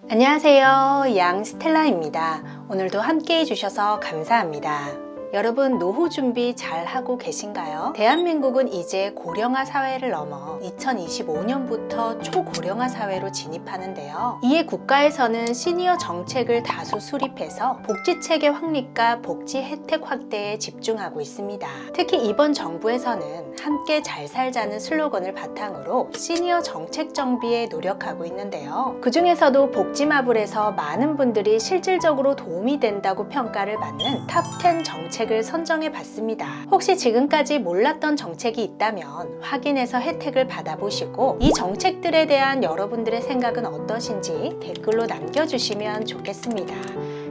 안녕하세요, 양스텔라입니다. 오늘도 함께 해주셔서 감사합니다. 여러분, 노후 준비 잘 하고 계신가요? 대한민국은 이제 고령화 사회를 넘어 2025년부터 초고령화 사회로 진입하는데요. 이에 국가에서는 시니어 정책을 다수 수립해서 복지체계 확립과 복지 혜택 확대에 집중하고 있습니다. 특히 이번 정부에서는 함께 잘 살자는 슬로건을 바탕으로 시니어 정책 정비에 노력하고 있는데요. 그 중에서도 복지마블에서 많은 분들이 실질적으로 도움이 된다고 평가를 받는 탑10 정책을 선정해 봤습니다. 혹시 지금까지 몰랐던 정책이 있다면 확인해서 혜택을 받아보시고 이 정책들에 대한 여러분들의 생각은 어떠신지 댓글로 남겨주시면 좋겠습니다.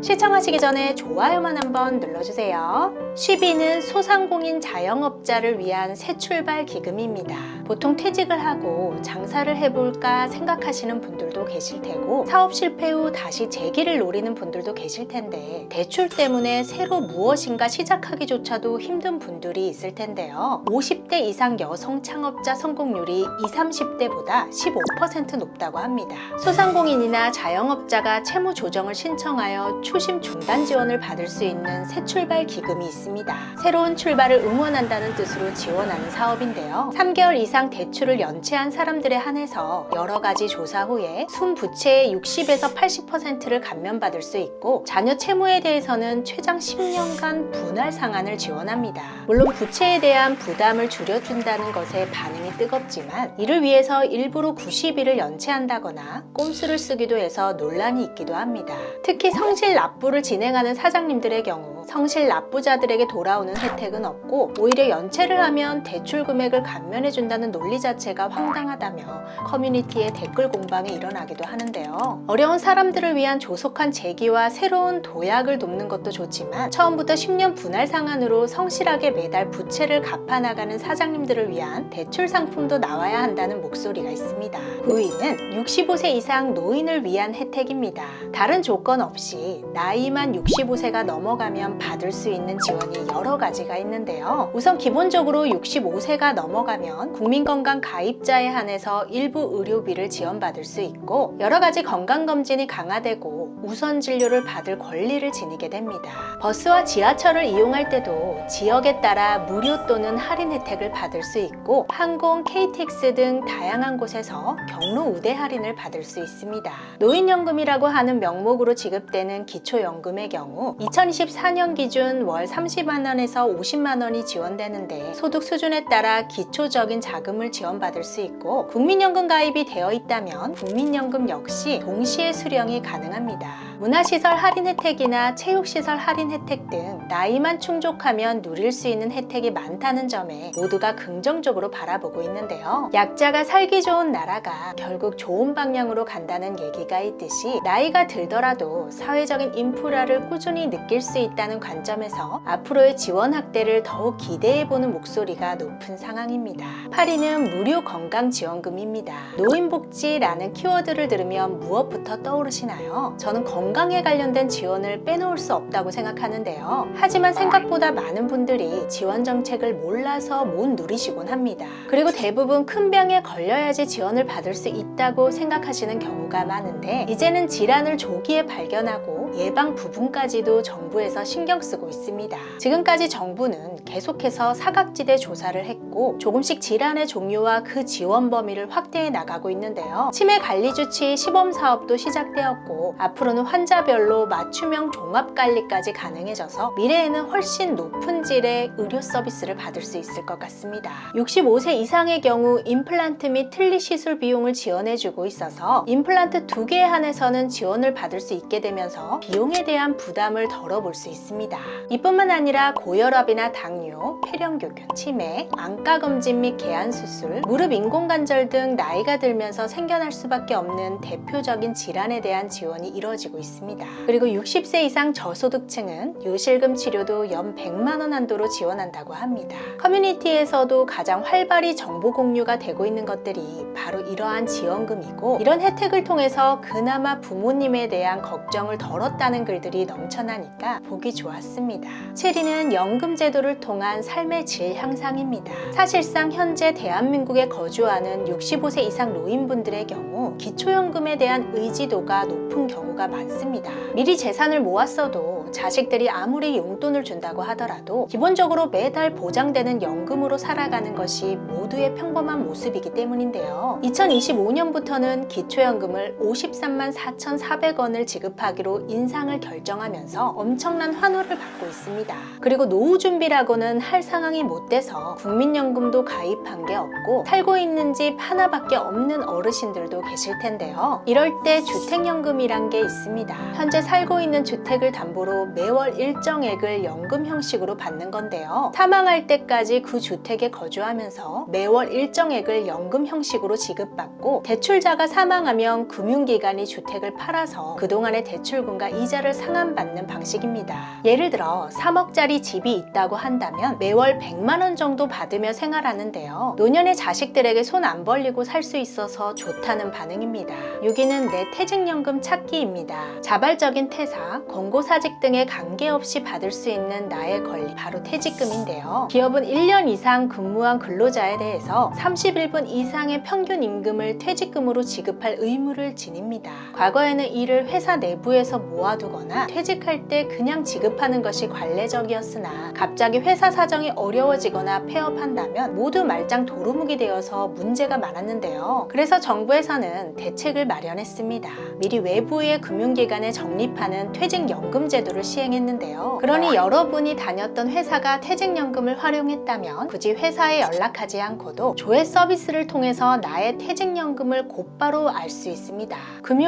시청하시기 전에 좋아요만 한번 눌러주세요. 쉬비는 소상공인 자영업자를 위한 새 출발 기금입니다. 보통 퇴직을 하고 장사를 해볼까 생각하시는 분들도 계실 테고 사업 실패 후 다시 재기를 노리는 분들도 계실 텐데 대출 때문에 새로 무엇인가 시작하기조차도 힘든 분들이 있을 텐데요. 50대 이상 여성 창업자 성공률이 20, 30대보다 15% 높다고 합니다. 소상공인이나 자영업자가 채무 조정을 신청하여 초심 중단 지원을 받을 수 있는 새 출발 기금이 있습니다. 새로운 출발을 응원한다는 뜻으로 지원하는 사업인데요. 3개월 이상 대출을 연체한 사람들에 한해서 여러 가지 조사 후에 순부채의 60에서 80%를 감면받을 수 있고 자녀 채무에 대해서는 최장 10년간 분할 상환을 지원합니다. 물론 부채에 대한 부담을 줄여준다는 것에 반응이 뜨겁지만 이를 위해서 일부러 90일을 연체한다거나 꼼수를 쓰기도 해서 논란이 있기도 합니다. 특히 성실 납부를 진행하는 사장님들의 경우 성실 납부자들에게 돌아오는 혜택은 없고 오히려 연체를 하면 대출 금액을 감면해준다는 논리 자체가 황당하다며 커뮤니티의 댓글 공방이 일어나기도 하는데요. 어려운 사람들을 위한 조속한 재기와 새로운 도약을 돕는 것도 좋지만 처음부터 10년 분할 상환으로 성실하게 매달 부채를 갚아나가는 사장님들을 위한 대출 상품도 나와야 한다는 목소리가 있습니다. 9위는 65세 이상 노인을 위한 혜택입니다. 다른 조건 없이 나이만 65세가 넘어가면 받을 수 있는 지원이 여러 가지가 있는데요. 우선 기본적으로 65세가 넘어가면 국민건강 가입자에 한해서 일부 의료비를 지원받을 수 있고 여러 가지 건강검진이 강화되고 우선 진료를 받을 권리를 지니게 됩니다. 버스와 지하철을 이용할 때도 지역에 따라 무료 또는 할인 혜택을 받을 수 있고 항공, KTX 등 다양한 곳에서 경로 우대 할인을 받을 수 있습니다. 노인연금이라고 하는 명목으로 지급되는 기초연금의 경우 2024년 기준 월 30만원에서 50만원이 지원되는데 소득 수준에 따라 기초적인 자금을 지원받을 수 있고 국민연금 가입이 되어 있다면 국민연금 역시 동시에 수령이 가능합니다. 문화시설 할인 혜택이나 체육시설 할인 혜택 등 나이만 충족하면 누릴 수 있는 혜택이 많다는 점에 모두가 긍정적으로 바라보고 있는데요. 약자가 살기 좋은 나라가 결국 좋은 방향으로 간다는 얘기가 있듯이 나이가 들더라도 사회적인 인프라를 꾸준히 느낄 수 있다는 관점에서 앞으로의 지원 확대를 더욱 기대해보는 목소리가 높은 상황입니다. 8위는 무료 건강지원금입니다. 노인복지라는 키워드를 들으면 무엇부터 떠오르시나요? 저는 건강에 관련된 지원을 빼놓을 수 없다고 생각하는데요. 하지만 생각보다 많은 분들이 지원 정책을 몰라서 못 누리시곤 합니다. 그리고 대부분 큰 병에 걸려야지 지원을 받을 수 있다고 생각하시는 경우가 많은데 이제는 질환을 조기에 발견하고 예방 부분까지도 정부에서 신경 쓰고 있습니다. 지금까지 정부는 계속해서 사각지대 조사를 했고 조금씩 질환의 종류와 그 지원 범위를 확대해 나가고 있는데요. 치매관리주치 시범사업도 시작되었고 앞으로는 환자별로 맞춤형 종합관리까지 가능해져서 미래에는 훨씬 높은 질의 의료 서비스를 받을 수 있을 것 같습니다. 65세 이상의 경우 임플란트 및 틀니 시술 비용을 지원해주고 있어서 임플란트 2개에 한해서는 지원을 받을 수 있게 되면서 비용에 대한 부담을 덜어볼 수 있습니다. 이뿐만 아니라 고혈압이나 당뇨, 폐렴교균, 치매, 안과검진 및 개안수술, 무릎 인공관절 등 나이가 들면서 생겨날 수밖에 없는 대표적인 질환에 대한 지원이 이루어지고 있습니다. 그리고 60세 이상 저소득층은 요실금 치료도 연 100만원 한도로 지원한다고 합니다. 커뮤니티에서도 가장 활발히 정보 공유가 되고 있는 것들이 바로 이러한 지원금이고 이런 혜택을 통해서 그나마 부모님에 대한 걱정을 덜었다 있었다는 글들이 넘쳐나니까 보기 좋았습니다. 7위는 연금 제도를 통한 삶의 질 향상입니다. 사실상 현재 대한민국에 거주하는 65세 이상 노인분들의 경우 기초연금에 대한 의지도가 높은 경우가 많습니다. 미리 재산을 모았어도 자식들이 아무리 용돈을 준다고 하더라도 기본적으로 매달 보장되는 연금으로 살아가는 것이 모두의 평범한 모습이기 때문인데요. 2025년부터는 기초연금을 53만 4,400원을 지급하기로 인상을 결정하면서 엄청난 환호를 받고 있습니다. 그리고 노후준비라고는 할 상황이 못 돼서 국민연금도 가입한 게 없고 살고 있는 집 하나밖에 없는 어르신들도 계실 텐데요. 이럴 때 주택연금이란 게 있습니다. 현재 살고 있는 주택을 담보로 매월 일정액을 연금 형식으로 받는 건데요. 사망할 때까지 그 주택에 거주하면서 매월 일정액을 연금 형식으로 지급받고 대출자가 사망하면 금융기관이 주택을 팔아서 그동안의 대출금과 이자를 상환받는 방식입니다. 예를 들어 3억짜리 집이 있다고 한다면 매월 100만 원 정도 받으며 생활하는데요. 노년의 자식들에게 손 안 벌리고 살 수 있어서 좋다는 반응입니다. 6위는 내 퇴직연금 찾기입니다. 자발적인 퇴사, 권고사직 등에 관계없이 받을 수 있는 나의 권리, 바로 퇴직금인데요. 기업은 1년 이상 근무한 근로자에 대해서 31분 이상의 평균 임금을 퇴직금으로 지급할 의무를 지닙니다. 과거에는 이를 회사 내부에서 모아두거나 퇴직할 때 그냥 지급하는 것이 관례적이었으나 갑자기 회사 사정이 어려워지거나 폐업한다면 모두 말짱 도루묵이 되어서 문제가 많았는데요. 그래서 정부에서는 대책을 마련했습니다. 미리 외부의 금융기관에 적립하는 퇴직연금 제도를 시행했는데요. 그러니 여러분이 다녔던 회사가 퇴직연금을 활용했다면 굳이 회사에 연락하지 않고도 조회 서비스를 통해서 나의 퇴직연금을 곧바로 알 수 있습니다.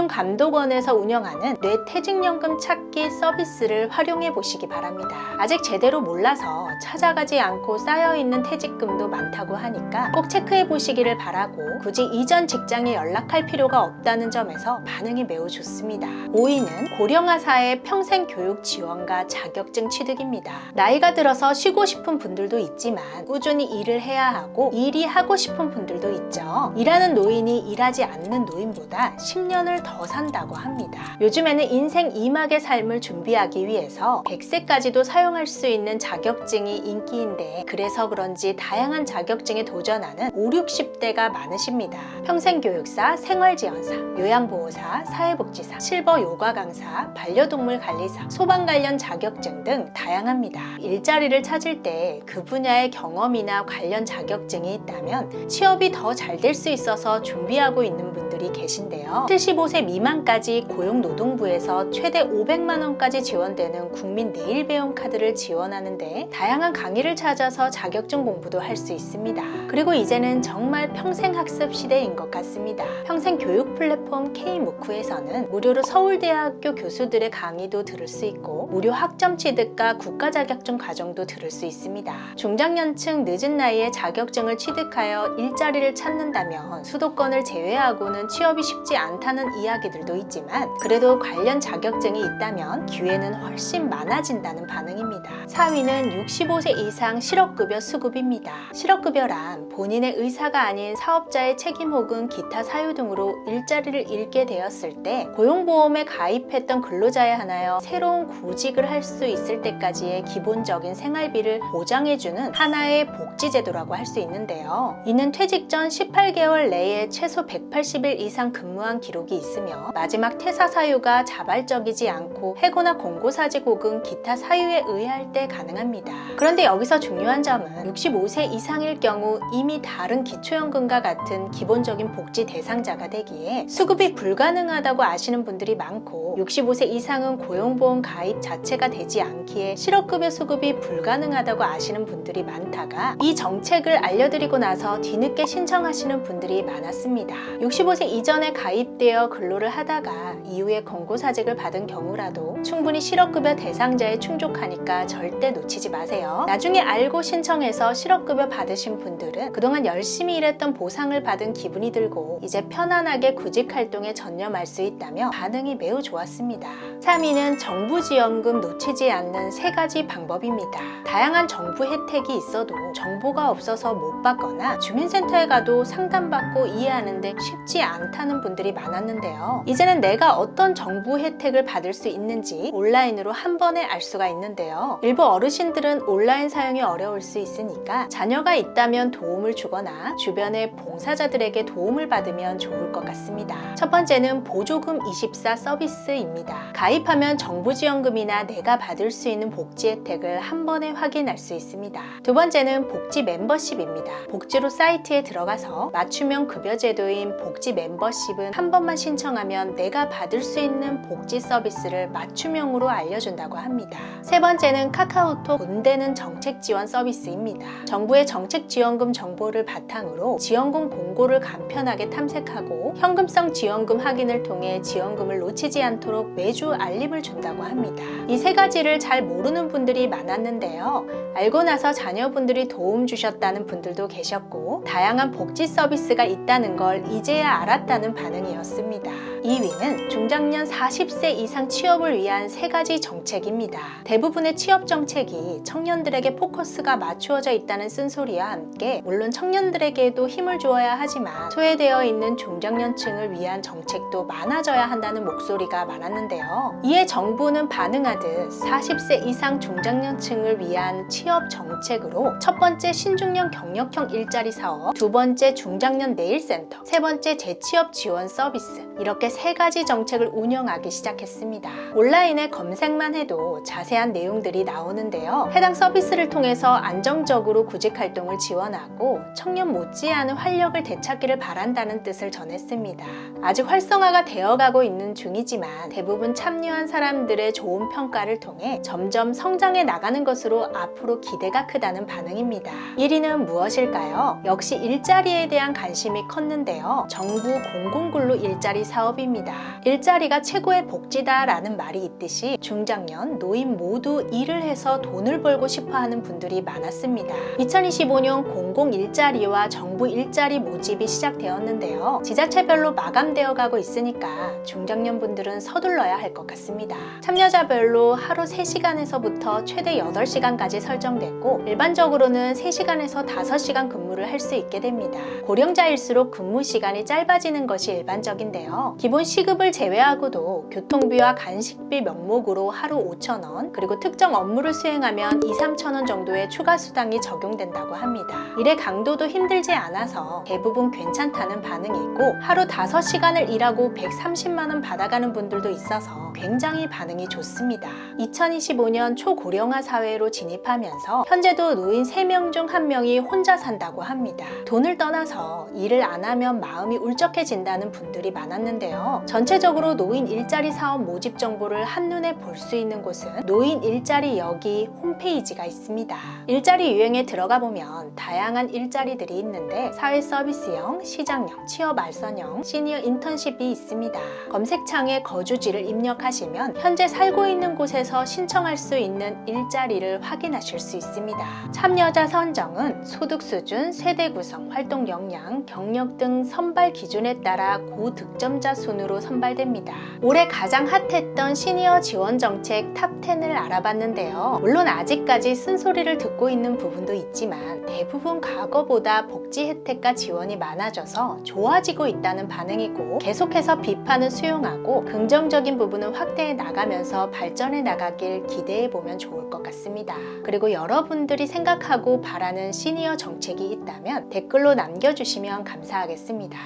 금융감독원에서 운영하는 뇌 퇴직연금 찾기 서비스를 활용해 보시기 바랍니다. 아직 제대로 몰라서 찾아가지 않고 쌓여있는 퇴직금도 많다고 하니까 꼭 체크해 보시기를 바라고 굳이 이전 직장에 연락할 필요가 없다는 점에서 반응이 매우 좋습니다. 5위는 고령화사의 평생교육 지원과 자격증 취득입니다. 나이가 들어서 쉬고 싶은 분들도 있지만 꾸준히 일을 해야 하고 일이 하고 싶은 분들도 있죠. 일하는 노인이 일하지 않는 노인보다 10년을 더 산다고 합니다. 요즘에는 인생 2막의 삶을 준비하기 위해서 100세까지도 사용할 수 있는 자격증이 인기인데 그래서 그런지 다양한 자격증에 도전하는 5, 60대가 많으십니다. 평생교육사, 생활지원사, 요양보호사, 사회복지사, 실버 요가 강사, 반려동물 관리사, 소방 관련 자격증 등 다양합니다. 일자리를 찾을 때 그 분야의 경험이나 관련 자격증이 있다면 취업이 더 잘 될 수 있어서 준비하고 있는 분들이 계신데요. 75세 미만까지 고용노동부에서 최대 500만 원까지 지원되는 국민 내일배움 카드를 지원하는데 다양한 강의를 찾아서 자격증 공부도 할 수 있습니다. 그리고 이제는 정말 평생학습 시대인 것 같습니다. 평생교육 플랫폼 K무크에서는 무료로 서울대학교 교수들의 강의도 들을 수 있고 무료 학점 취득과 국가자격증 과정도 들을 수 있습니다. 중장년층 늦은 나이에 자격증을 취득하여 일자리를 찾는다면 수도권을 제외하고는 취업이 쉽지 않다는 이야기들도 있지만 그래도 관련 자격증이 있다면 기회는 훨씬 많아진다는 반응입니다. 4위는 65세 이상 실업급여 수급입니다. 실업급여란 본인의 의사가 아닌 사업자의 책임 혹은 기타 사유 등으로 일자리를 잃게 되었을 때 고용보험에 가입했던 근로자에 한하여 새로운 구직을 할 수 있을 때까지의 기본적인 생활비를 보장해주는 하나의 복지제도라고 할 수 있는데요. 이는 퇴직 전 18개월 내에 최소 180일 이상 근무한 기록이 있으며 마지막 퇴사 사유가 자발적이지 않고 해고나 권고사직 혹은 기타 사유에 의할 때 가능합니다. 그런데 여기서 중요한 점은 65세 이상일 경우 이미 다른 기초연금과 같은 기본적인 복지 대상자가 되기에 수급이 불가능하다고 아시는 분들이 많고 65세 이상은 고용보험 가입 자체가 되지 않기에 실업급여 수급이 불가능하다고 아시는 분들이 많다가 이 정책을 알려드리고 나서 뒤늦게 신청하시는 분들이 많았습니다. 65세 이전에 가입되어 근로를 하다가 이후에 권고사직을 받은 경우라도 충분히 실업급여 대상자에 충족하니까 절대 놓치지 마세요. 나중에 알고 신청해서 실업급여 받으신 분들은 그동안 열심히 일했던 보상을 받은 기분이 들고 이제 편안하게 구직활동에 전념할 수 있다며 반응이 매우 좋았습니다. 3위는 정부지원금 놓치지 않는 3가지 방법입니다. 다양한 정부 혜택이 있어도 정보가 없어서 못 받거나 주민센터에 가도 상담받고 이해하는데 쉽지 않다는 분들이 많았는데요. 이제는 내가 어떤 정부 혜택을 받을 수 있는지 온라인으로 한 번에 알 수가 있는데요. 일부 어르신들은 온라인 사용이 어려울 수 있으니까 자녀가 있다면 도움을 주거나 주변의 봉사자들에게 도움을 받으면 좋을 것 같습니다. 첫 번째는 보조금 24 서비스입니다. 가입하면 정부 지원금이나 내가 받을 수 있는 복지 혜택을 한 번에 확인할 수 있습니다. 두 번째는 복지 멤버십입니다. 복지로 사이트에 들어가서 맞춤형 급여 제도인 복지 멤버십은 한 번만 신청하면 내가 받을 수 있는 복지 서비스를 맞춤형으로 알려준다고 합니다. 세 번째는 카카오톡 돈 되는 정책 지원 서비스입니다. 정부의 정책 지원금 정보를 바탕으로 지원금 공고를 간편하게 탐색하고 현금성 지원금 확인을 통해 지원금을 놓치지 않도록 매주 알림을 준다고 합니다. 이 세 가지를 잘 모르는 분들이 많았는데요. 알고 나서 자녀분들이 도움 주셨다는 분들도 계셨고 다양한 복지 서비스가 있다는 걸 이제야 알았다는 반응이었습니다. 2위는 중장년 40세 이상 취업을 위한 세 가지 정책입니다. 대부분의 취업 정책이 청년들에게 포커스가 맞추어져 있다는 쓴소리와 함께 물론 청년들에게도 힘을 주어야 하지만 소외되어 있는 중장년층을 위한 정책도 많아져야 한다는 목소리가 많았는데요. 이에 정부는 반응하듯 40세 이상 중장년층을 위한 취업 정책으로 첫 번째 신중년 경력형 일자리 사업, 두 번째 중장년 내일센터, 세 번째 재취업 지원 서비스 이렇게 세 가지 정책을 운영하기 시작했습니다. 온라인에 검색만 해도 자세한 내용들이 나오는데요. 해당 서비스를 통해서 안정적으로 구직 활동을 지원하고 청년 못지않은 활력을 되찾기를 바란다는 뜻을 전했습니다. 아직 활성화가 되어가고 있는 중이지만 대부분 참여한 사람들의 좋은 평가를 통해 점점 성장해 나가는 것으로 앞으로 기대가 크다는 반응입니다. 1위는 무엇일까요? 역시 일자리에 대한 관심이 컸는데요. 정부 공공근로 일자리 사업입니다. 일자리가 최고의 복지다라는 말이 있듯이 중장년, 노인 모두 일을 해서 돈을 벌고 싶어 하는 분들이 많았습니다. 2025년 공공일자리와 정부 일자리 모집이 시작되었는데요. 지자체별로 마감되어 가고 있으니까 중장년 분들은 서둘러야 할 것 같습니다. 참여자별로 하루 3시간에서부터 최대 8시간까지 설정됐고 일반적으로는 3시간에서 5시간 근무를 할 수 있게 됩니다. 고령자일수록 근무 시간이 짧아지는 것이 일반적인데요. 기본 시급을 제외하고도 교통비와 간식비 명목으로 하루 5,000원 그리고 특정 업무를 수행하면 2~3,000원 정도의 추가 수당이 적용된다고 합니다. 일의 강도도 힘들지 않아서 대부분 괜찮다는 반응이 있고 하루 5시간을 일하고 130만원 받아가는 분들도 있어서 굉장히 반응이 좋습니다. 2025년 초고령화 사회로 진입하면서 현재도 노인 3명 중 1명이 혼자 산다고 합니다. 돈을 떠나서 일을 안 하면 마음이 울적해진다는 분들이 많았는데요. 전체적으로 노인 일자리 사업 모집 정보를 한눈에 볼 수 있는 곳은 노인 일자리 여기 홈페이지가 있습니다. 일자리 유형에 들어가 보면 다양한 일자리들이 있는데 사회 서비스형, 시장형, 취업 알선형, 시니어 인턴십이 있습니다. 검색창에 거주지를 입력하시면 현재 살고 있는 곳에서 신청할 수 있는 일자리를 확인하실 수 있습니다. 참여자 선정은 소득 수준, 세대 구성, 활동 역량, 경력 등 선발 기준에 따라 고득점자 순으로 선발됩니다. 올해 가장 핫했던 시니어 지원 정책 탑10을 알아봤는데요. 물론 아직까지 쓴소리를 듣고 있는 부분도 있지만 대부분 과거보다 복지 혜택과 지원이 많아져서 좋아지고 있다는 반응이고 계속해서 비판은 수용하고 긍정적인 부분은 확대해 나가면서 발전해 나가길 기대해 보면 좋을 것 같습니다. 그리고 여러분들이 생각하고 바라는 시니어 정책이 있다면 댓글로 남겨주시면 감사하겠습니다.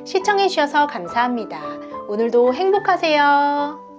시청해 주셔서 감사합니다. 오늘도 행복하세요.